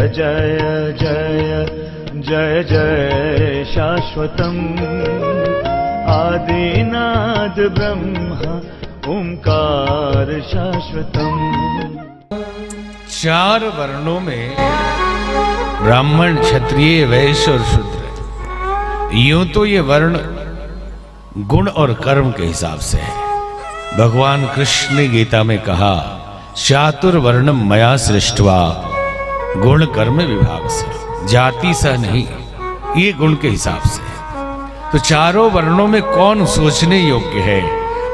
जय जय जय जय शाश्वतम् आदिनाद ब्रह्म ओंकार शाश्वतम्। चार वर्णों में ब्राह्मण, क्षत्रिय, वैश्य और शूद्र, यूं तो ये वर्ण गुण और कर्म के हिसाब से है। भगवान कृष्ण ने गीता में कहा चातुर्वर्णम मया सृष्टवा, गुण कर्म विभाग से, जाति सह नहीं, ये गुण के हिसाब से है। तो चारों वर्णों में कौन सोचने योग्य है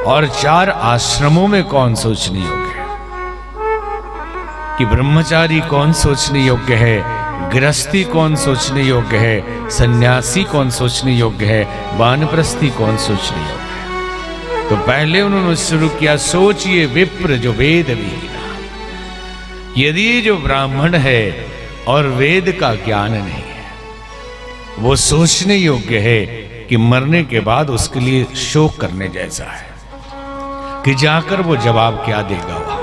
और चार आश्रमों में कौन सोचने योग्य है? कि ब्रह्मचारी कौन सोचने योग्य है, गृहस्थी कौन सोचने योग्य है, सन्यासी कौन सोचने योग्य है, वानप्रस्थी कौन सोचने योग्य है? तो पहले उन्होंने शुरू किया सोचिए विप्र जो वेद विहीना। यदि जो ब्राह्मण है और वेद का ज्ञान नहीं है, वो सोचने योग्य है कि मरने के बाद उसके लिए शोक करने जैसा है कि जाकर वो जवाब क्या देगा, वहां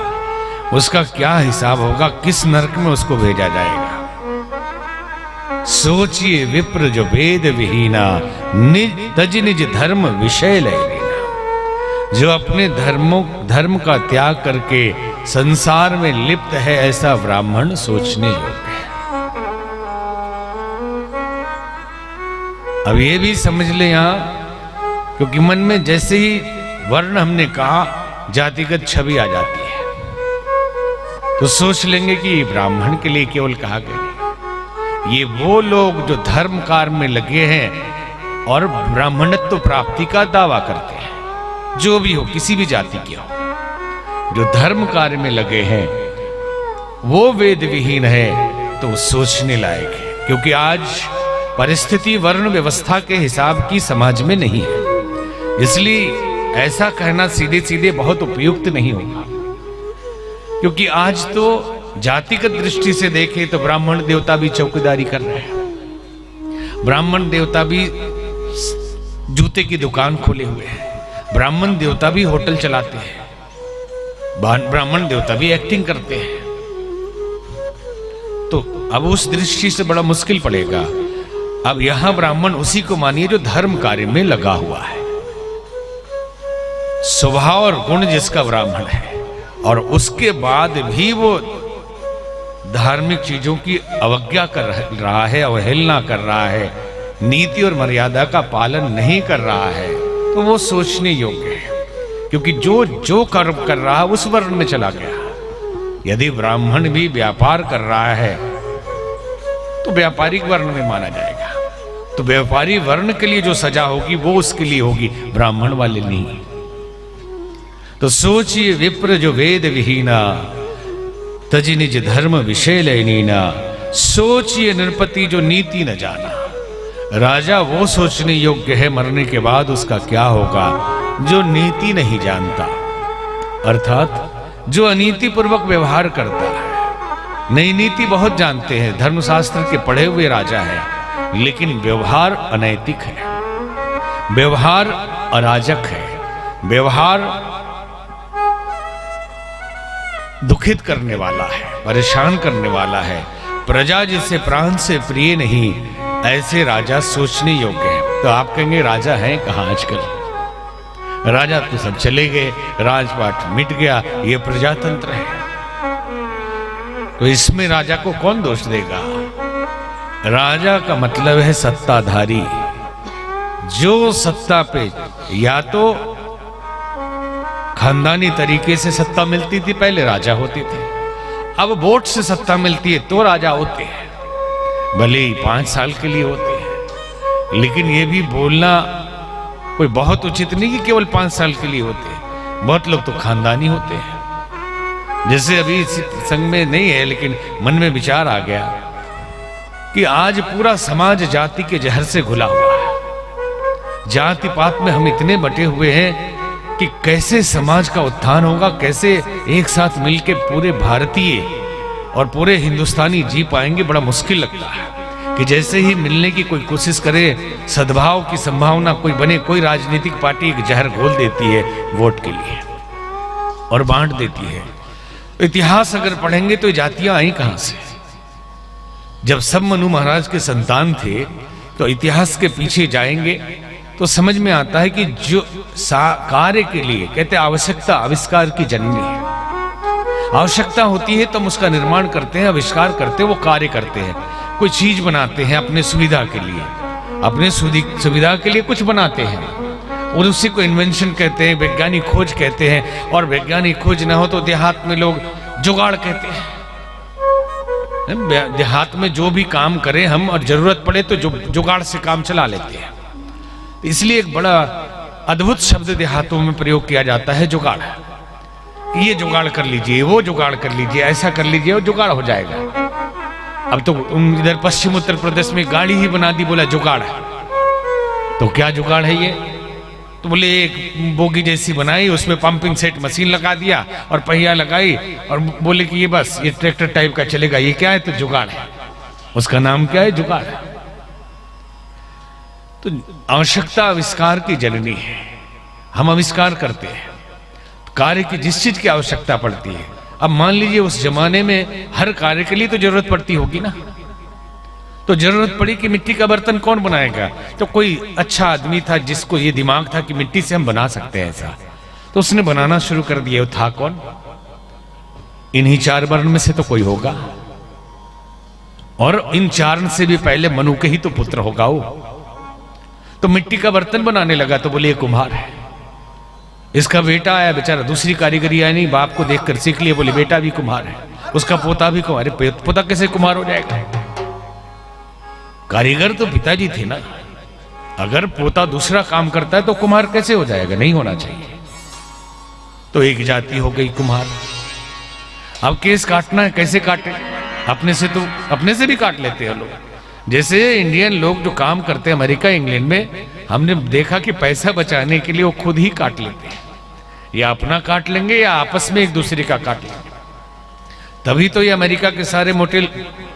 उसका क्या हिसाब होगा, किस नरक में उसको भेजा जाएगा। सोचिए विप्र जो वेद विहीना, निज तज निज धर्म विषय लय लेना। जो अपने धर्म का त्याग करके संसार में लिप्त है, ऐसा ब्राह्मण सोचने योग्य है। अब ये भी समझ ले यहां, क्योंकि मन में जैसे ही वर्ण हमने कहा जातिगत छवि आ जाती है, तो सोच लेंगे कि ब्राह्मण के लिए केवल कहा गया। ये वो लोग जो धर्म कार्य में लगे हैं और ब्राह्मणत्व प्राप्ति का दावा करते हैं, जो भी हो, किसी भी जाति के हो, जो धर्म कार्य में लगे हैं, वो वेद विहीन है, तो सोचने लायक है। क्योंकि आज परिस्थिति वर्ण व्यवस्था के हिसाब की समाज में नहीं है, इसलिए ऐसा कहना सीधे सीधे बहुत उपयुक्त नहीं होगा। क्योंकि आज तो जातिगत दृष्टि से देखें तो ब्राह्मण देवता भी चौकीदारी कर रहे हैं, ब्राह्मण देवता भी जूते की दुकान खोले हुए हैं, ब्राह्मण देवता भी होटल चलाते हैं, ब्राह्मण देवता भी एक्टिंग करते हैं। तो अब उस दृष्टि से बड़ा मुश्किल पड़ेगा। अब यहां ब्राह्मण उसी को मानिए जो धर्म कार्य में लगा हुआ है, स्वभाव और गुण जिसका ब्राह्मण है, और उसके बाद भी वो धार्मिक चीजों की अवज्ञा कर रहा है, अवहेलना कर रहा है, नीति और मर्यादा का पालन नहीं कर रहा है, तो वो सोचने योग्य है। क्योंकि जो कर्म कर रहा है उस वर्ण में चला गया। यदि ब्राह्मण भी व्यापार कर रहा है तो व्यापारिक वर्ण में माना जाएगा। तो व्यापारी वर्ण के लिए जो सजा होगी वो उसके लिए होगी, ब्राह्मण वाले नहीं। तो सोचिए विप्र जो वेद विहीना, तज निज धर्म विषय लयनीना। सोचिए नृपति जो नीति न जाना। राजा वो सोचने योग्य है मरने के बाद उसका क्या होगा जो नीति नहीं जानता, अर्थात जो अनीति पूर्वक व्यवहार करता है। नई नीति बहुत जानते हैं, धर्मशास्त्र के पढ़े हुए राजा है, लेकिन व्यवहार अनैतिक है, व्यवहार अराजक है, व्यवहार दुखित करने वाला है, परेशान करने वाला है। प्रजा जिसे प्राण से प्रिय नहीं, ऐसे राजा सोचने योग्य है। तो आप कहेंगे राजा हैं कहां आजकल? राजा तो सब चले गए, राजपाट मिट गया, ये प्रजातंत्र है। तो इसमें राजा को कौन दोष देगा? राजा का मतलब है सत्ताधारी, जो सत्ता पे या तो खानदानी तरीके से सत्ता मिलती थी, पहले राजा होते थे, अब वोट से सत्ता मिलती है तो राजा होते हैं, भले ही 5 साल के लिए होते हैं। लेकिन ये भी बोलना कोई बहुत उचित नहीं कि केवल 5 साल के लिए होते हैं, बहुत लोग तो खानदानी होते हैं। जैसे अभी इस संग में नहीं है, लेकिन मन में विचार आ गया कि आज पूरा समाज जाति के जहर से घुला हुआ है। जाति पात में हम इतने बटे हुए हैं कि कैसे समाज का उत्थान होगा, कैसे एक साथ मिलकर पूरे भारतीय और पूरे हिंदुस्तानी जी पाएंगे, बड़ा मुश्किल लगता है। कि जैसे ही मिलने की कोई कोशिश करे, सद्भाव की संभावना कोई बने, कोई राजनीतिक पार्टी एक जहर घोल देती है वोट के लिए और बांट देती है। तो इतिहास अगर पढ़ेंगे तो जातियां आई कहां से? जब सब मनु महाराज के संतान थे तो इतिहास के पीछे जाएंगे तो समझ में आता है कि जो कार्य के लिए कहते आवश्यकता आविष्कार की जननी है। आवश्यकता होती है तो हम उसका निर्माण करते हैं, आविष्कार करते हैं, वो कार्य करते हैं, कोई चीज बनाते हैं अपने सुविधा के लिए, अपने सुविधा के लिए कुछ बनाते हैं और उसी को इन्वेंशन कहते हैं, वैज्ञानिक खोज कहते हैं। और वैज्ञानिक खोज ना हो तो देहात में लोग जुगाड़ कहते हैं। देहात में जो भी काम करें हम और जरूरत पड़े तो जुगाड़ से काम चला लेते हैं। इसलिए एक बड़ा अद्भुत शब्द देहातों में प्रयोग किया जाता है, जुगाड़। ये जुगाड़ कर लीजिए, वो जुगाड़ कर लीजिए, ऐसा कर लीजिए और जुगाड़ हो जाएगा। अब तो इधर पश्चिम उत्तर प्रदेश में गाड़ी ही बना दी, बोला जुगाड़ है। तो क्या जुगाड़ है ये? तो बोले एक बोगी जैसी बनाई, उसमें पंपिंग सेट मशीन लगा दिया और पहिया लगाई और बोले कि ये बस ये ट्रैक्टर टाइप का चलेगा। ये क्या है? तो जुगाड़ है। उसका नाम क्या है? जुगाड़। तो आवश्यकता आविष्कार की जननी है। हम आविष्कार करते हैं कार्य की, जिस चीज की आवश्यकता पड़ती है। अब मान लीजिए उस जमाने में हर कार्य के लिए तो जरूरत पड़ती होगी ना, तो जरूरत पड़ी कि मिट्टी का बर्तन कौन बनाएगा? तो कोई अच्छा आदमी था जिसको ये दिमाग था कि मिट्टी से हम बना सकते हैं ऐसा, तो उसने बनाना शुरू कर दिया। था कौन? इन्हीं 4 वर्ण में से तो कोई होगा, और इन 4 से भी पहले मनु के ही तो पुत्र होगा वो। तो मिट्टी का बर्तन बनाने लगा तो बोले ये कुम्हार है। इसका बेटा आया, बेचारा दूसरी कारीगरी आया नहीं, बाप को देखकर सीख लिया, बोले बेटा भी कुम्हार है, उसका पोता भी कुम्हार है। पोता कैसे कुम्हार हो जाएगा? कारीगर तो पिताजी थे ना। अगर पोता दूसरा काम करता है तो कुम्हार कैसे हो जाएगा? नहीं होना चाहिए। तो एक जाति हो गई कुम्हार। अब केस काटना है, कैसे काटे? अपने से तो अपने से भी काट लेते हैं लोग। जैसे इंडियन लोग जो काम करते हैं अमेरिका इंग्लैंड में, हमने देखा कि पैसा बचाने के लिए वो खुद ही काट लेते हैं, या अपना काट लेंगे या आपस में एक दूसरे का काट लेंगे। तभी तो ये अमेरिका के सारे मोटेल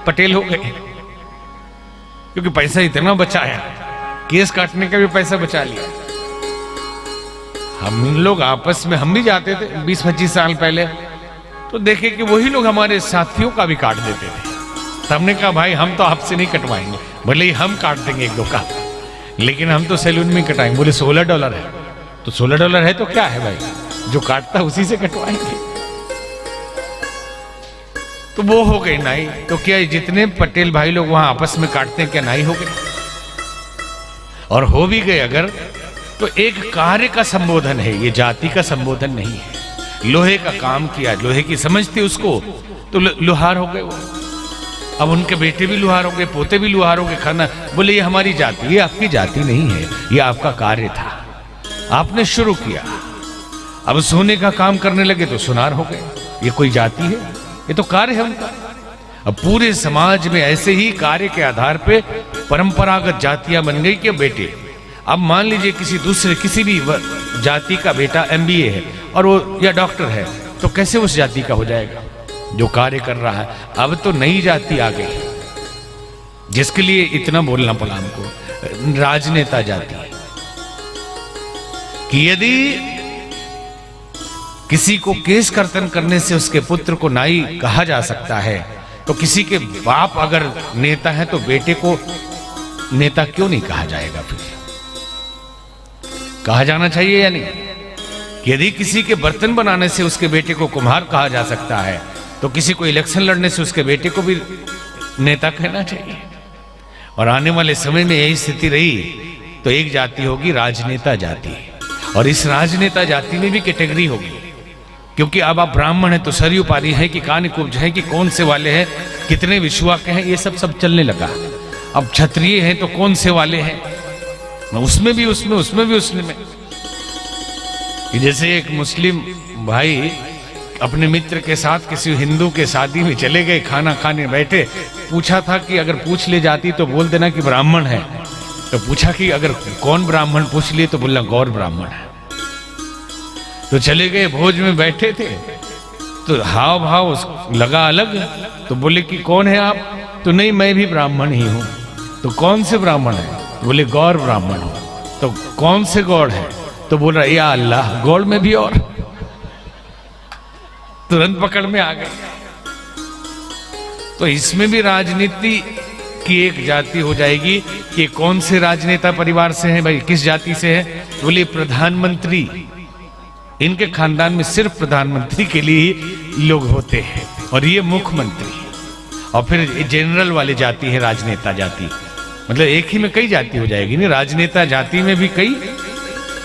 पटेल हो गए, क्योंकि पैसा इतना बचाया, केस काटने का भी पैसा बचा लिया। हम लोग आपस में, हम भी जाते थे 20-25 साल पहले, तो देखे कि वही लोग हमारे साथियों का भी काट देते थे। तो हमने कहा भाई हम तो आपसे नहीं कटवाएंगे, भले ही हम काट देंगे 1-2 का, लेकिन हम तो सैलून में कटाएंगे। बोले $16 है। तो $16 है तो क्या है भाई, जो काटता है उसी से कटवाएंगे। तो वो हो गई नाई। तो क्या जितने पटेल भाई लोग वहां आपस में काटते हैं, क्या नाई हो गए? और हो भी गए अगर, तो एक कार्य का संबोधन है, ये जाति का संबोधन नहीं है। लोहे का काम किया, लोहे की समझ थी उसको, तो लोहार हो गए वो। अब उनके बेटे भी लुहार हो गए, पोते भी लुहार हो गए। खाना बोले ये हमारी जाति, ये आपकी जाति नहीं है, ये आपका कार्य था, आपने शुरू किया। अब सोने का काम करने लगे तो सुनार हो गए। ये कोई जाति है? ये तो कार्य है उनका। अब पूरे समाज में ऐसे ही कार्य के आधार पे परंपरागत जातियां बन गई कि बेटे, अब मान लीजिए किसी भी जाति का बेटा MBA है और वो या डॉक्टर है, तो कैसे उस जाति का हो जाएगा जो कार्य कर रहा है? अब तो नई जाति आ गई जिसके लिए इतना बोलना पड़ा हमको, राजनेता जाति। कि यदि किसी को केस कर्तन करने से उसके पुत्र को नाई कहा जा सकता है, तो किसी के बाप अगर नेता है तो बेटे को नेता क्यों नहीं कहा जाएगा? फिर कहा जाना चाहिए या नहीं? यदि किसी के बर्तन बनाने से उसके बेटे को कुम्हार कहा जा सकता है, तो किसी को इलेक्शन लड़ने से उसके बेटे को भी नेता कहना चाहिए। और आने वाले समय में यही स्थिति रही तो एक जाति होगी राजनेता जाति, और इस राजनेता जाति में भी कैटेगरी होगी। क्योंकि अब आप ब्राह्मण हैं तो सरयू पारी है कि कान कुब्ज है कि कौन से वाले हैं, कितने विश्वा के हैं, ये सब चलने लगा। अब क्षत्रिय हैं तो कौन से वाले हैं, उसमें भी उसमें। जैसे एक मुस्लिम भाई अपने मित्र के साथ किसी हिंदू के शादी में चले गए, खाना खाने बैठे, पूछा था कि अगर पूछ ले जाती तो बोल देना कि ब्राह्मण है। तो पूछा कि अगर कौन ब्राह्मण, पूछ लिए तो बोलना गौर ब्राह्मण है। तो चले गए, भोज में बैठे थे तो हाव भाव लगा अलग। तो बोले कि कौन है आप? तो नहीं मैं भी ब्राह्मण ही हूं। तो कौन से ब्राह्मण है? तो बोले गौर ब्राह्मण हूं। तो कौन से गौड़ है? तो बोल रहा या अल्लाह, गौड़ में भी और। तुरंत पकड़ में आ गए। तो इसमें भी राजनीति की एक जाति हो जाएगी कि कौन से राजनेता परिवार से हैं भाई, किस जाति से है? बोले प्रधानमंत्री। इनके खानदान में सिर्फ प्रधानमंत्री के लिए ही लोग होते हैं और ये मुख्यमंत्री। और फिर जनरल वाली जाति है राजनेता जाति, मतलब एक ही में कई जाति हो जाएगी नहीं, राजनेता जाति में भी कई,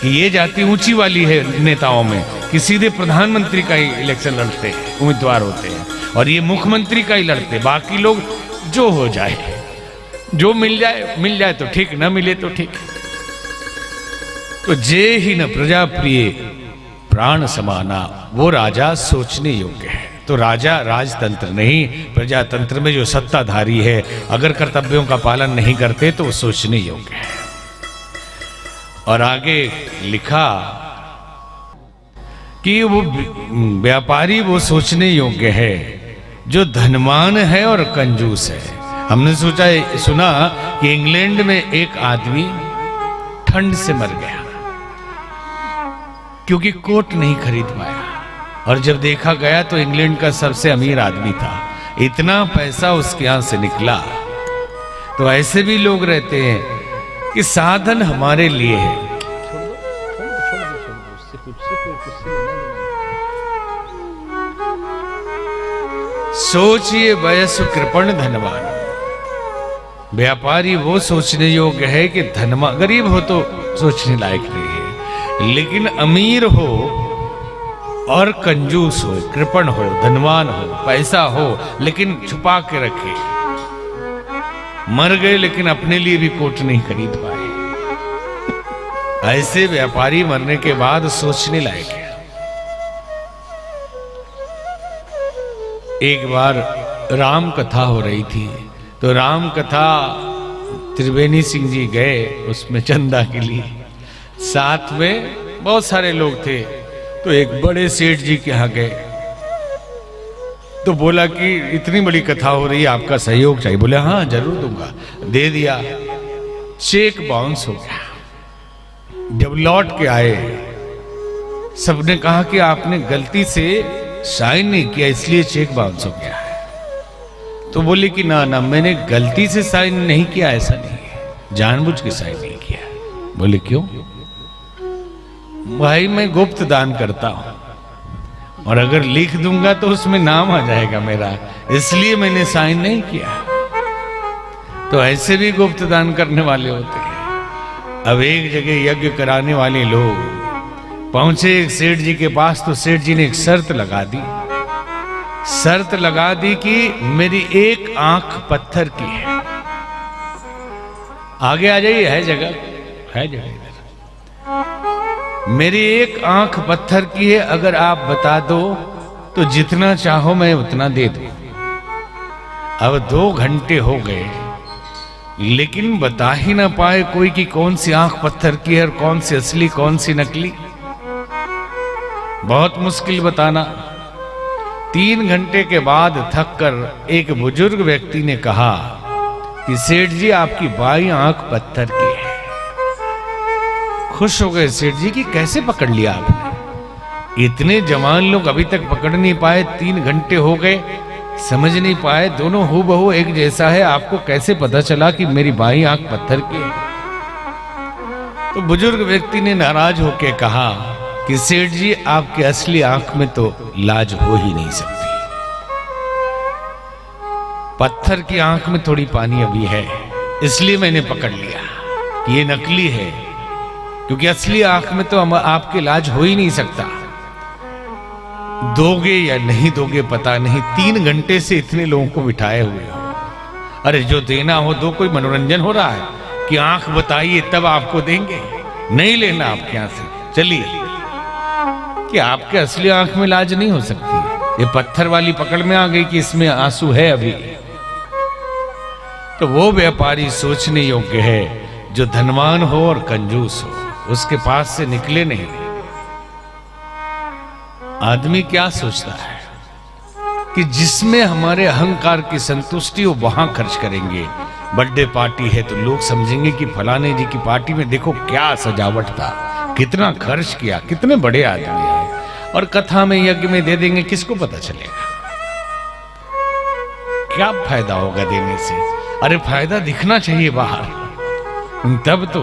कि ये जाति ऊंची वाली है नेताओं में कि सीधे प्रधानमंत्री का ही इलेक्शन लड़ते हैं, उम्मीदवार होते हैं, और ये मुख्यमंत्री का ही लड़ते, बाकी लोग जो हो जाए, जो मिल जाए तो ठीक, ना मिले तो ठीक। तो जे ही न प्रजा प्रिय प्राण समाना, वो राजा सोचने योग्य है। तो राजा राजतंत्र नहीं, प्रजातंत्र में जो सत्ताधारी है अगर कर्तव्यों का पालन नहीं करते तो वो सोचने योग्य है। और आगे लिखा कि वो व्यापारी वो सोचने योग्य है जो धनवान है और कंजूस है। हमने सुना कि इंग्लैंड में एक आदमी ठंड से मर गया क्योंकि कोट नहीं खरीद पाया, और जब देखा गया तो इंग्लैंड का सबसे अमीर आदमी था, इतना पैसा उसके यहां से निकला। तो ऐसे भी लोग रहते हैं कि साधन हमारे लिए है, सोचिए वयस्क कृपण धनवान। व्यापारी वो सोचने योग्य है कि धनवान, गरीब हो तो सोचने लायक नहीं है, लेकिन अमीर हो और कंजूस हो, कृपण हो, धनवान हो, पैसा हो लेकिन छुपा के रखे, मर गए लेकिन अपने लिए भी कोट नहीं खरीद पाए, ऐसे व्यापारी मरने के बाद सोचने लायक है। एक बार राम कथा हो रही थी, तो राम कथा त्रिवेणी सिंह जी गए उसमें चंदा के लिए, साथ में बहुत सारे लोग थे। तो एक बड़े सेठ जी के यहाँ गए, तो बोला कि इतनी बड़ी कथा हो रही है, आपका सहयोग चाहिए। बोले हाँ जरूर दूंगा, दे दिया, चेक बाउंस हो गया। जब लौट के आए सबने कहा कि आपने गलती से साइन नहीं किया इसलिए चेक बाउंस हो गया है। तो बोले कि ना ना, मैंने गलती से साइन नहीं किया, ऐसा नहीं है, जानबूझ के साइन नहीं किया। बोले क्यों? भाई मैं गुप्त दान करता हूं और अगर लिख दूंगा तो उसमें नाम आ जाएगा मेरा, इसलिए मैंने साइन नहीं किया। तो ऐसे भी गुप्त दान करने वाले होते हैं। अब एक जगह यज्ञ कराने वाले लोग पहुंचे एक सेठ जी के पास, तो सेठ जी ने एक शर्त लगा दी कि मेरी एक आंख पत्थर की है। आगे आ जाइए, है जगह इधर। मेरी एक आंख पत्थर की है, अगर आप बता दो तो जितना चाहो मैं उतना दे दूं। अब 2 घंटे हो गए लेकिन बता ही ना पाए कोई कि कौन सी आंख पत्थर की है और कौन सी असली कौन सी नकली। बहुत मुश्किल बताना। 3 घंटे के बाद थक कर एक बुजुर्ग व्यक्ति ने कहा कि सेठ जी आपकी बाईं आंख पत्थर की है। खुश हो गए सेठ जी कि कैसे पकड़ लिया आपने? इतने जवान लोग अभी तक पकड़ नहीं पाए, 3 घंटे हो गए, समझ नहीं पाए, दोनों हूबहू एक जैसा है, आपको कैसे पता चला कि मेरी बाईं आंख पत्थर की है? तो बुजुर्ग व्यक्ति ने नाराज होकर कहा कि सेठ जी आपके असली आंख में तो लाज हो ही नहीं सकती, पत्थर की आंख में थोड़ी पानी अभी है, इसलिए मैंने पकड़ लिया कि ये नकली है, क्योंकि असली आंख में तो आपके लाज हो ही नहीं सकता। दोगे या नहीं दोगे पता नहीं, 3 घंटे से इतने लोगों को बिठाए हुए हो। अरे जो देना हो दो, कोई मनोरंजन हो रहा है कि आंख बताइए तब आपको देंगे, नहीं लेना आपके यहां से, चलिए। कि आपके असली आंख में लाज नहीं हो सकती, ये पत्थर वाली पकड़ में आ गई कि इसमें आंसू है अभी। तो वो व्यापारी सोचने योग्य है जो धनवान हो और कंजूस हो, उसके पास से निकले नहीं। आदमी क्या सोचता है कि जिसमें हमारे अहंकार की संतुष्टि हो वहां खर्च करेंगे। बर्थडे पार्टी है तो लोग समझेंगे कि फलाने जी की पार्टी में देखो क्या सजावट था, कितना खर्च किया, कितने बड़े आदमी हैं, और कथा में यज्ञ में दे देंगे, किसको पता चलेगा? क्या फायदा होगा देने से? अरे फायदा दिखना चाहिए बाहर, तब तो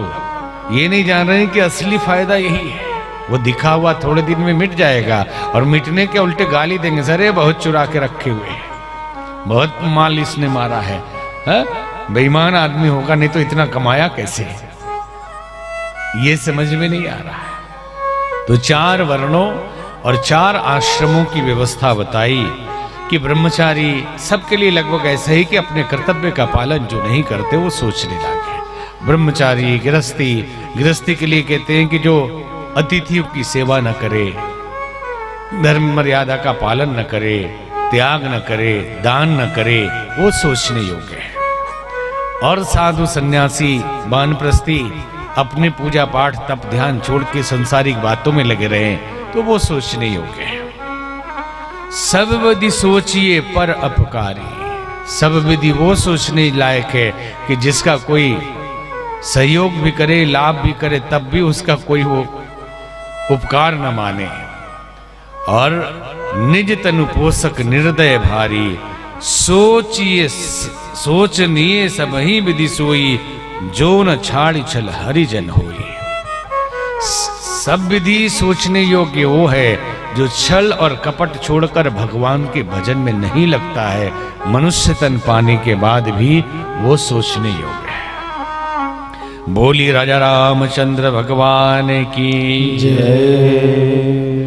ये नहीं जान रहे कि असली फायदा यही है। वो दिखा हुआ थोड़े दिन में मिट जाएगा और मिटने के उल्टे गाली देंगे, सर ये बहुत चुरा के रखे हुए हैं, बहुत माल इसने मारा है, बेईमान आदमी होगा, नहीं तो इतना कमाया कैसे? ये समझ में नहीं आ रहा है। तो 4 वर्णों और 4 आश्रमों की व्यवस्था बताई कि ब्रह्मचारी सबके लिए लगभग ऐसा ही कि अपने कर्तव्य का पालन जो नहीं करते वो सोचने लगे। ब्रह्मचारी, गृहस्थी के लिए कहते हैं कि जो अतिथियों की सेवा न करे, धर्म मर्यादा का पालन न करे, त्याग न करे, दान न करे, वो सोचने योग्य है। और साधु सन्यासी वानप्रस्थी अपने पूजा पाठ तप ध्यान छोड़ के संसारिक बातों में लगे रहे तो वो सोचने योग्य है। सब विधि सोचिए पर अपकारी, सब विधि वो सोचने लायक है कि जिसका कोई सहयोग भी करे, लाभ भी करे, तब भी उसका कोई वो उपकार न माने। और निज तनु पोषक निर्दय भारी, सोचिए सोचनीय सब ही विधि सोई, जो न छाड़ी छल हरिजन होई। सब विधि सोचने योग्य वो है जो छल और कपट छोड़कर भगवान के भजन में नहीं लगता है, मनुष्य तन पाने के बाद भी वो सोचने योग्य है। बोली राजा रामचंद्र भगवान की जय।